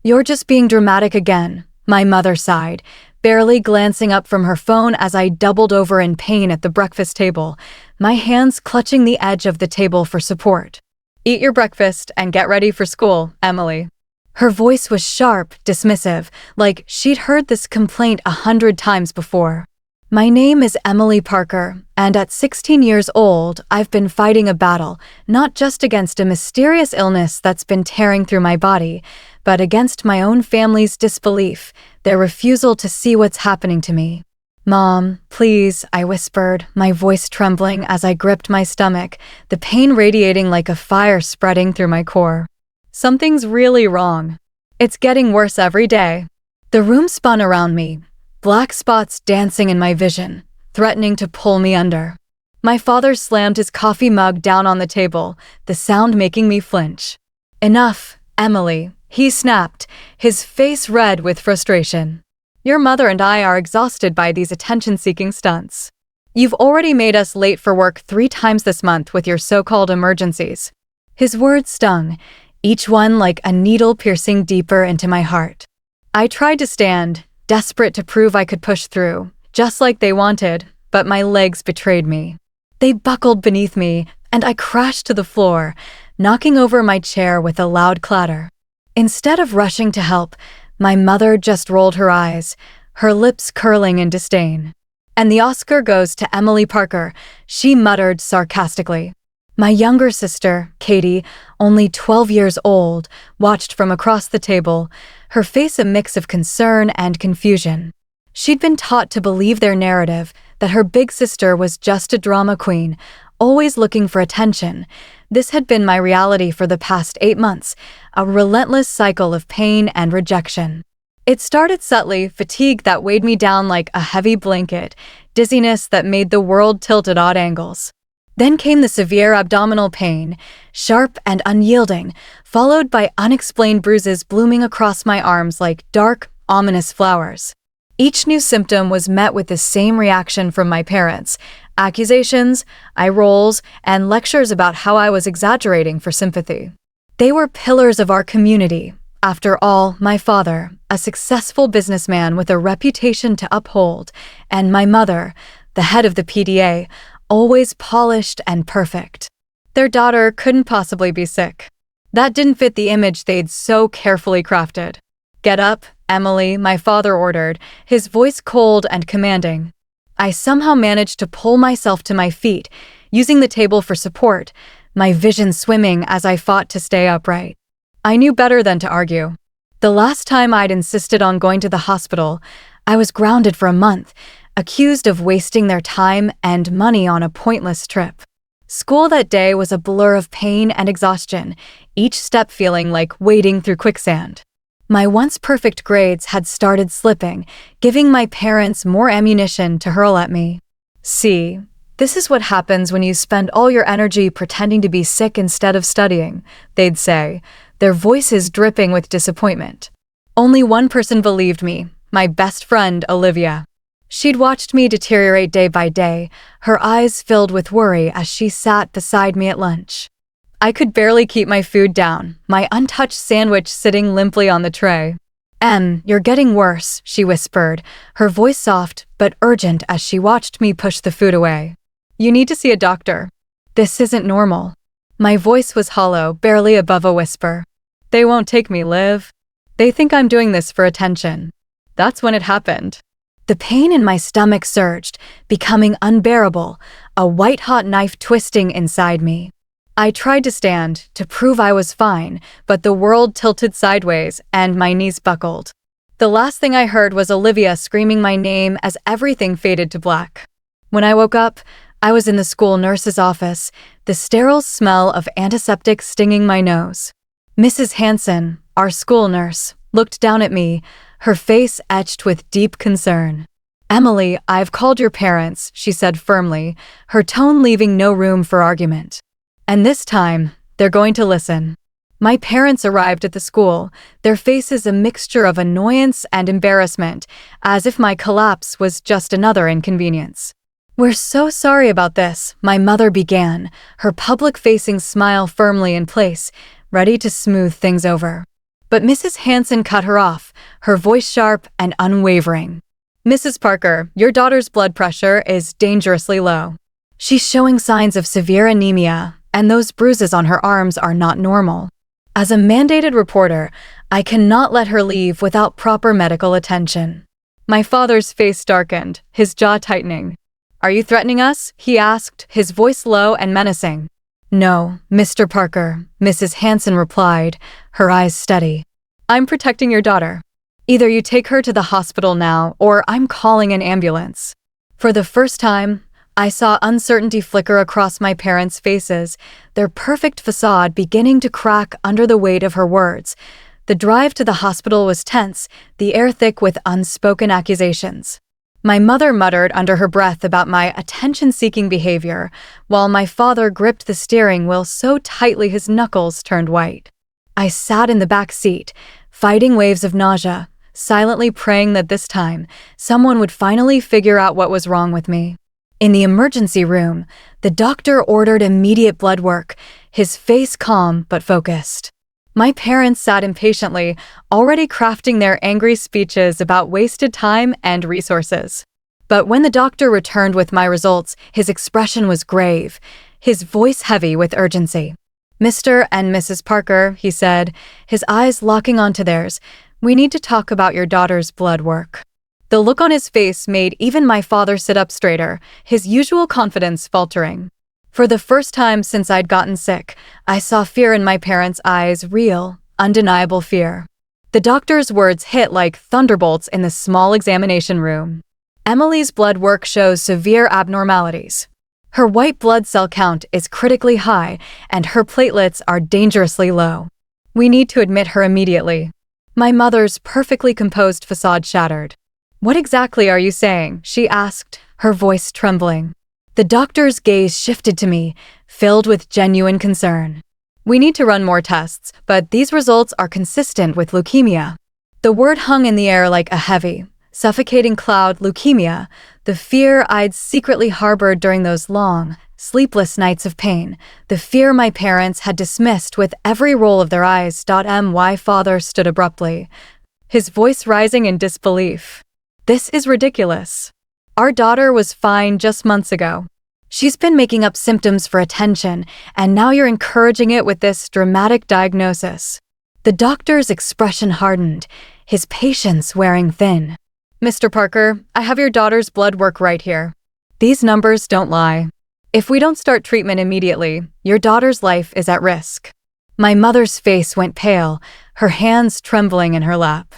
"You're just being dramatic again," my mother sighed, barely glancing up from her phone as I doubled over in pain at the breakfast table, my hands clutching the edge of the table for support. "Eat your breakfast and get ready for school, Emily." Her voice was sharp, dismissive, like she'd heard this complaint 100 times before. "My name is Emily Parker, and at 16 years old, I've been fighting a battle, not just against a mysterious illness that's been tearing through my body, but against my own family's disbelief, their refusal to see what's happening to me." "Mom, please," I whispered, my voice trembling as I gripped my stomach, the pain radiating like a fire spreading through my core. "Something's really wrong. It's getting worse every day." The room spun around me, black spots dancing in my vision, threatening to pull me under. My father slammed his coffee mug down on the table, the sound making me flinch. "Enough, Emily," he snapped, his face red with frustration. "Your mother and I are exhausted by these attention-seeking stunts. You've already made us late for work 3 times this month with your so-called emergencies." His words stung, each one like a needle piercing deeper into my heart. I tried to stand, desperate to prove I could push through, just like they wanted, but my legs betrayed me. They buckled beneath me, and I crashed to the floor, knocking over my chair with a loud clatter. Instead of rushing to help, my mother just rolled her eyes, her lips curling in disdain. "And the Oscar goes to Emily Parker," she muttered sarcastically. My younger sister, Katie, only 12 years old, watched from across the table, her face a mix of concern and confusion. She'd been taught to believe their narrative, that her big sister was just a drama queen, always looking for attention. This had been my reality for the past 8 months, a relentless cycle of pain and rejection. It started subtly, fatigue that weighed me down like a heavy blanket, dizziness that made the world tilt at odd angles. Then came the severe abdominal pain, sharp and unyielding, followed by unexplained bruises blooming across my arms like dark, ominous flowers. Each new symptom was met with the same reaction from my parents: accusations, eye rolls, and lectures about how I was exaggerating for sympathy. They were pillars of our community. After all, my father, a successful businessman with a reputation to uphold, and my mother, the head of the PDA, always polished and perfect. Their daughter couldn't possibly be sick. That didn't fit the image they'd so carefully crafted. "Get up, Emily," my father ordered, his voice cold and commanding. I somehow managed to pull myself to my feet, using the table for support, my vision swimming as I fought to stay upright. I knew better than to argue. The last time I'd insisted on going to the hospital, I was grounded for a month, accused of wasting their time and money on a pointless trip. School that day was a blur of pain and exhaustion, each step feeling like wading through quicksand. My once perfect grades had started slipping, giving my parents more ammunition to hurl at me. "See, this is what happens when you spend all your energy pretending to be sick instead of studying," they'd say, their voices dripping with disappointment. Only one person believed me, my best friend, Olivia. She'd watched me deteriorate day by day, her eyes filled with worry as she sat beside me at lunch. I could barely keep my food down, my untouched sandwich sitting limply on the tray. You're getting worse," she whispered, her voice soft but urgent as she watched me push the food away. "You need to see a doctor. This isn't normal." My voice was hollow, barely above a whisper. "They won't take me, Liv. They think I'm doing this for attention." That's when it happened. The pain in my stomach surged, becoming unbearable, a white-hot knife twisting inside me. I tried to stand, to prove I was fine, but the world tilted sideways and my knees buckled. The last thing I heard was Olivia screaming my name as everything faded to black. When I woke up, I was in the school nurse's office, the sterile smell of antiseptic stinging my nose. Mrs. Hansen, our school nurse, looked down at me, her face etched with deep concern. "Emily, I've called your parents," she said firmly, her tone leaving no room for argument. "And this time, they're going to listen." My parents arrived at the school, their faces a mixture of annoyance and embarrassment, as if my collapse was just another inconvenience. "We're so sorry about this," my mother began, her public-facing smile firmly in place, ready to smooth things over. But Mrs. Hanson cut her off, her voice sharp and unwavering. "Mrs. Parker, your daughter's blood pressure is dangerously low. She's showing signs of severe anemia, and those bruises on her arms are not normal. As a mandated reporter, I cannot let her leave without proper medical attention." My father's face darkened, his jaw tightening. "Are you threatening us?" he asked, his voice low and menacing. "No, Mr. Parker," Mrs. Hanson replied, her eyes steady. "I'm protecting your daughter. Either you take her to the hospital now, or I'm calling an ambulance." For the first time, I saw uncertainty flicker across my parents' faces, their perfect facade beginning to crack under the weight of her words. The drive to the hospital was tense, the air thick with unspoken accusations. My mother muttered under her breath about my attention-seeking behavior, while my father gripped the steering wheel so tightly his knuckles turned white. I sat in the back seat, fighting waves of nausea, silently praying that this time, someone would finally figure out what was wrong with me. In the emergency room, the doctor ordered immediate blood work, his face calm but focused. My parents sat impatiently, already crafting their angry speeches about wasted time and resources. But when the doctor returned with my results, his expression was grave, his voice heavy with urgency. "Mr. and Mrs. Parker," he said, his eyes locking onto theirs, "we need to talk about your daughter's blood work." The look on his face made even my father sit up straighter, his usual confidence faltering. For the first time since I'd gotten sick, I saw fear in my parents' eyes, real, undeniable fear. The doctor's words hit like thunderbolts in the small examination room. "Emily's blood work shows severe abnormalities. Her white blood cell count is critically high, and her platelets are dangerously low. We need to admit her immediately." My mother's perfectly composed facade shattered. "What exactly are you saying?" she asked, her voice trembling. The doctor's gaze shifted to me, filled with genuine concern. "We need to run more tests, but these results are consistent with leukemia." The word hung in the air like a heavy, suffocating cloud. Leukemia, the fear I'd secretly harbored during those long, sleepless nights of pain, the fear my parents had dismissed with every roll of their eyes. My father stood abruptly, his voice rising in disbelief. "This is ridiculous. Our daughter was fine just months ago. She's been making up symptoms for attention, and now you're encouraging it with this dramatic diagnosis." The doctor's expression hardened, his patience wearing thin. "Mr. Parker, I have your daughter's blood work right here. These numbers don't lie. If we don't start treatment immediately, your daughter's life is at risk." My mother's face went pale, her hands trembling in her lap.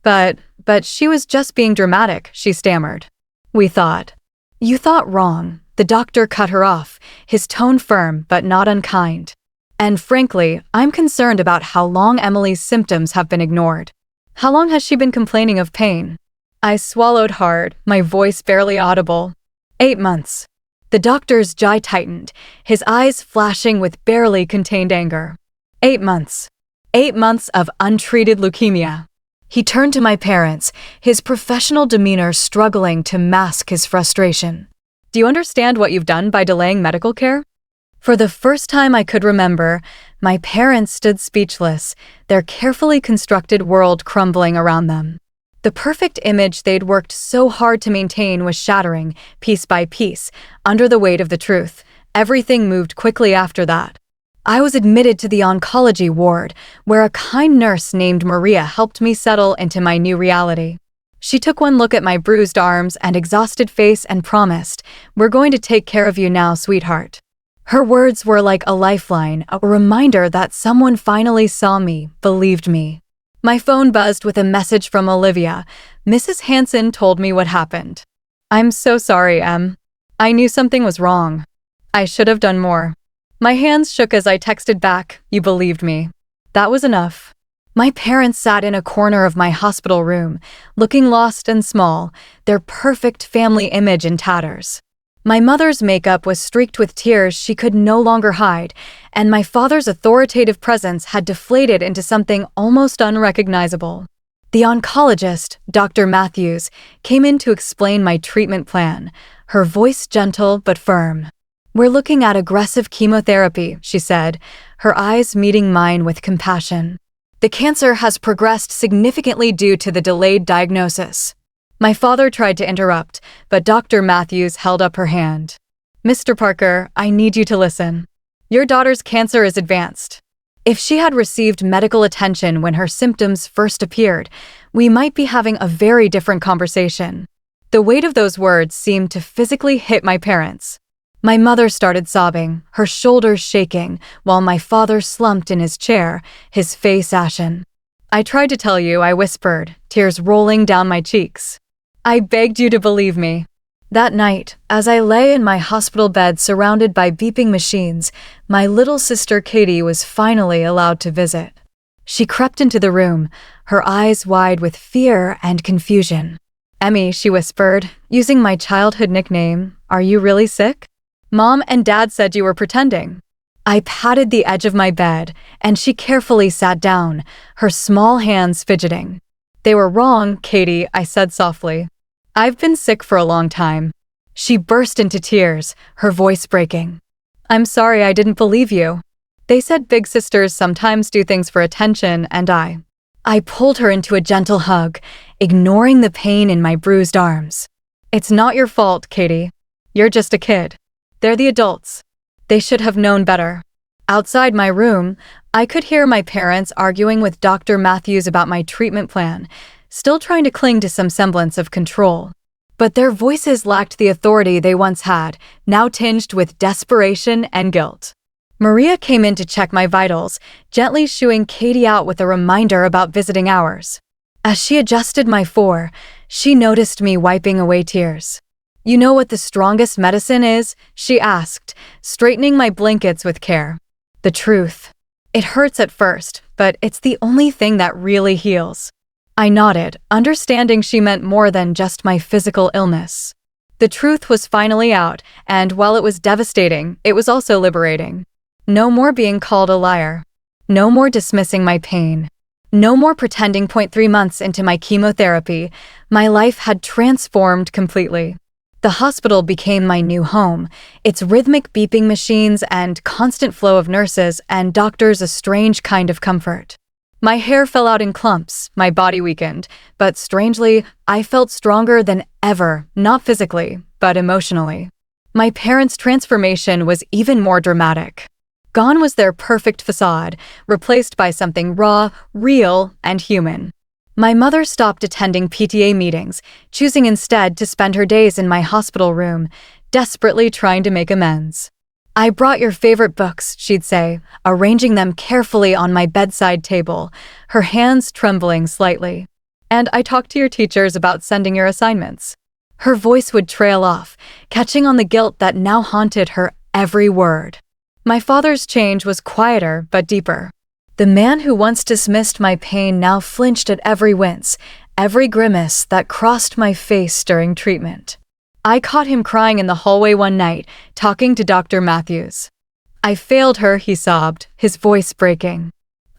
But she was just being dramatic," she stammered. "We thought." "You thought wrong." The doctor cut her off, his tone firm but not unkind. "And frankly, I'm concerned about how long Emily's symptoms have been ignored. How long has she been complaining of pain?" I swallowed hard, my voice barely audible. 8 months. The doctor's jaw tightened, his eyes flashing with barely contained anger. 8 months. 8 months of untreated leukemia. He turned to my parents, his professional demeanor struggling to mask his frustration. "Do you understand what you've done by delaying medical care?" For the first time I could remember, my parents stood speechless, their carefully constructed world crumbling around them. The perfect image they'd worked so hard to maintain was shattering, piece by piece, under the weight of the truth. Everything moved quickly after that. I was admitted to the oncology ward, where a kind nurse named Maria helped me settle into my new reality. She took one look at my bruised arms and exhausted face and promised, "We're going to take care of you now, sweetheart." Her words were like a lifeline, a reminder that someone finally saw me, believed me. My phone buzzed with a message from Olivia. "Mrs. Hanson told me what happened. I'm so sorry, Em. I knew something was wrong. I should have done more." My hands shook as I texted back, "You believed me." That was enough. My parents sat in a corner of my hospital room, looking lost and small, their perfect family image in tatters. My mother's makeup was streaked with tears she could no longer hide, and my father's authoritative presence had deflated into something almost unrecognizable. The oncologist, Dr. Matthews, came in to explain my treatment plan, her voice gentle but firm. "We're looking at aggressive chemotherapy," she said, her eyes meeting mine with compassion. The cancer has progressed significantly due to the delayed diagnosis. My father tried to interrupt, but Dr. Matthews held up her hand. Mr. Parker, I need you to listen. Your daughter's cancer is advanced. If she had received medical attention when her symptoms first appeared, we might be having a very different conversation. The weight of those words seemed to physically hit my parents. My mother started sobbing, her shoulders shaking, while my father slumped in his chair, his face ashen. I tried to tell you, I whispered, tears rolling down my cheeks. I begged you to believe me. That night, as I lay in my hospital bed surrounded by beeping machines, my little sister Katie was finally allowed to visit. She crept into the room, her eyes wide with fear and confusion. Emmy, she whispered, using my childhood nickname, are you really sick? Mom and Dad said you were pretending. I patted the edge of my bed, and she carefully sat down, her small hands fidgeting. They were wrong, Katie, I said softly. I've been sick for a long time. She burst into tears, her voice breaking. I'm sorry I didn't believe you. They said big sisters sometimes do things for attention, and I pulled her into a gentle hug, ignoring the pain in my bruised arms. It's not your fault, Katie. You're just a kid. They're the adults. They should have known better. Outside my room, I could hear my parents arguing with Dr. Matthews about my treatment plan, still trying to cling to some semblance of control. But their voices lacked the authority they once had, now tinged with desperation and guilt. Maria came in to check my vitals, gently shooing Katie out with a reminder about visiting hours. As she adjusted my she noticed me wiping away tears. You know what the strongest medicine is? She asked, straightening my blankets with care. The truth. It hurts at first, but it's the only thing that really heals. I nodded, understanding she meant more than just my physical illness. The truth was finally out, and while it was devastating, it was also liberating. No more being called a liar. No more dismissing my pain. No more pretending 0.3 months into my chemotherapy. My life had transformed completely. The hospital became my new home, its rhythmic beeping machines and constant flow of nurses and doctors a strange kind of comfort. My hair fell out in clumps, my body weakened, but strangely, I felt stronger than ever, not physically, but emotionally. My parents' transformation was even more dramatic. Gone was their perfect facade, replaced by something raw, real, and human. My mother stopped attending PTA meetings, choosing instead to spend her days in my hospital room, desperately trying to make amends. I brought your favorite books, she'd say, arranging them carefully on my bedside table, her hands trembling slightly. And I talked to your teachers about sending your assignments. Her voice would trail off, catching on the guilt that now haunted her every word. My father's change was quieter but deeper. The man who once dismissed my pain now flinched at every wince, every grimace that crossed my face during treatment. I caught him crying in the hallway one night, talking to Dr. Matthews. I failed her, he sobbed, his voice breaking.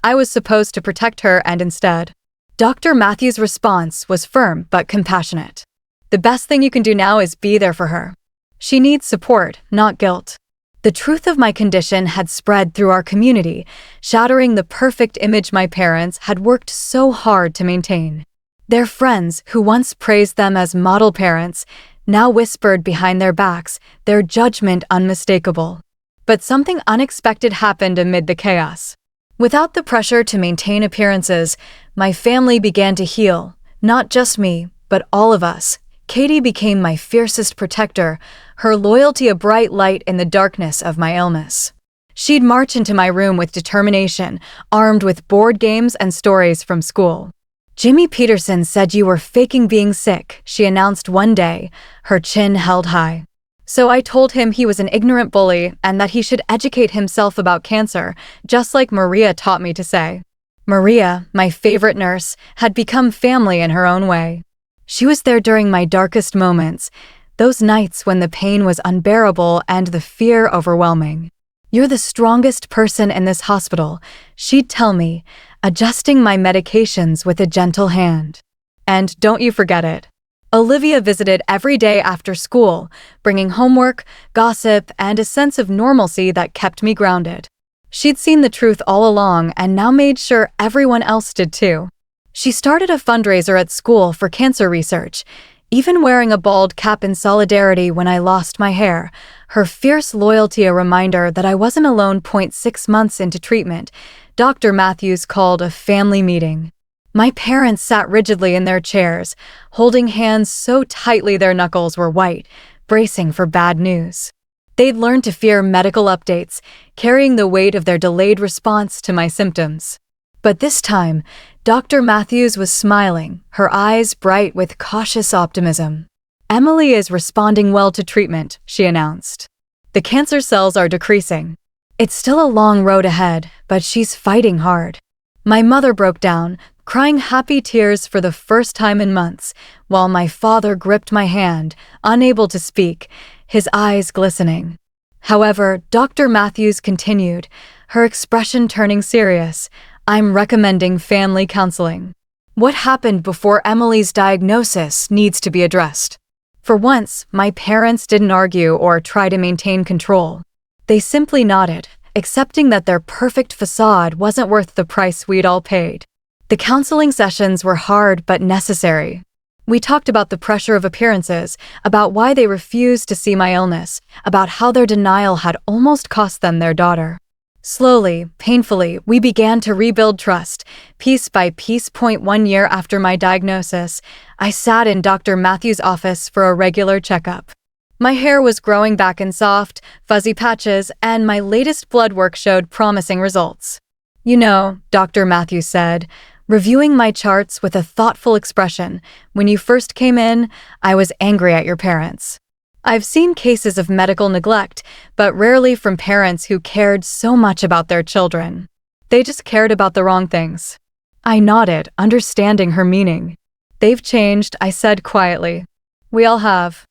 I was supposed to protect her, and instead. Dr. Matthews' response was firm but compassionate. The best thing you can do now is be there for her. She needs support, not guilt. The truth of my condition had spread through our community, shattering the perfect image my parents had worked so hard to maintain. Their friends, who once praised them as model parents, now whispered behind their backs, their judgment unmistakable. But something unexpected happened amid the chaos. Without the pressure to maintain appearances, my family began to heal, not just me, but all of us. Katie became my fiercest protector, her loyalty a bright light in the darkness of my illness. She'd march into my room with determination, armed with board games and stories from school. Jimmy Peterson said you were faking being sick, she announced one day, her chin held high. So I told him he was an ignorant bully and that he should educate himself about cancer, just like Maria taught me to say. Maria, my favorite nurse, had become family in her own way. She was there during my darkest moments, those nights when the pain was unbearable and the fear overwhelming. You're the strongest person in this hospital, she'd tell me, adjusting my medications with a gentle hand. And don't you forget it. Olivia visited every day after school, bringing homework, gossip, and a sense of normalcy that kept me grounded. She'd seen the truth all along and now made sure everyone else did too. She started a fundraiser at school for cancer research, even wearing a bald cap in solidarity when I lost my hair, her fierce loyalty a reminder that I wasn't alone. 6 months into treatment, Dr. Matthews called a family meeting. My parents sat rigidly in their chairs, holding hands so tightly their knuckles were white, bracing for bad news. They'd learned to fear medical updates, carrying the weight of their delayed response to my symptoms. But this time, Dr. Matthews was smiling, her eyes bright with cautious optimism. "Emily is responding well to treatment," she announced. "The cancer cells are decreasing. It's still a long road ahead, but she's fighting hard." My mother broke down, crying happy tears for the first time in months, while my father gripped my hand, unable to speak, his eyes glistening. However, Dr. Matthews continued, her expression turning serious. "I'm recommending family counseling. What happened before Emily's diagnosis needs to be addressed." For once, my parents didn't argue or try to maintain control. They simply nodded, accepting that their perfect facade wasn't worth the price we'd all paid. The counseling sessions were hard but necessary. We talked about the pressure of appearances, about why they refused to see my illness, about how their denial had almost cost them their daughter. Slowly, painfully, we began to rebuild trust, piece by piece. 1 year after my diagnosis, I sat in Dr. Matthews' office for a regular checkup. My hair was growing back in soft, fuzzy patches, and my latest blood work showed promising results. "You know," Dr. Matthews said, reviewing my charts with a thoughtful expression, "when you first came in, I was angry at your parents. I've seen cases of medical neglect, but rarely from parents who cared so much about their children. They just cared about the wrong things." I nodded, understanding her meaning. "They've changed," I said quietly. "We all have."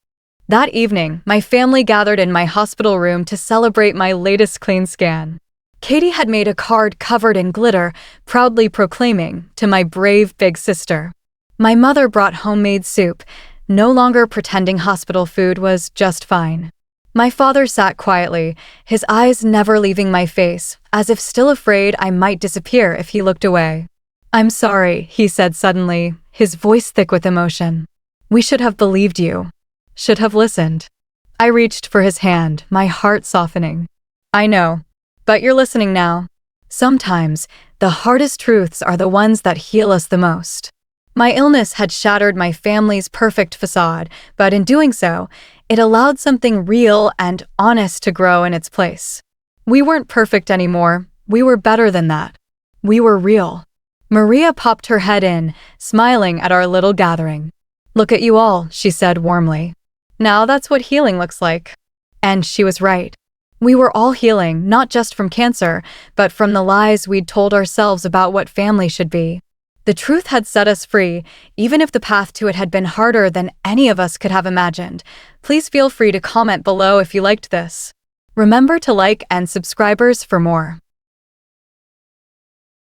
That evening, my family gathered in my hospital room to celebrate my latest clean scan. Katie had made a card covered in glitter, proudly proclaiming, "To my brave big sister." My mother brought homemade soup, no longer pretending hospital food was just fine. My father sat quietly, his eyes never leaving my face, as if still afraid I might disappear if he looked away. "I'm sorry," he said suddenly, his voice thick with emotion. "We should have believed you. Should have listened." I reached for his hand, my heart softening. "I know. But you're listening now. Sometimes, the hardest truths are the ones that heal us the most." My illness had shattered my family's perfect facade, but in doing so, it allowed something real and honest to grow in its place. We weren't perfect anymore. We were better than that. We were real. Maria popped her head in, smiling at our little gathering. "Look at you all," she said warmly. "Now that's what healing looks like." And she was right. We were all healing, not just from cancer, but from the lies we'd told ourselves about what family should be. The truth had set us free, even if the path to it had been harder than any of us could have imagined. Please feel free to comment below if you liked this. Remember to like and subscribers for more.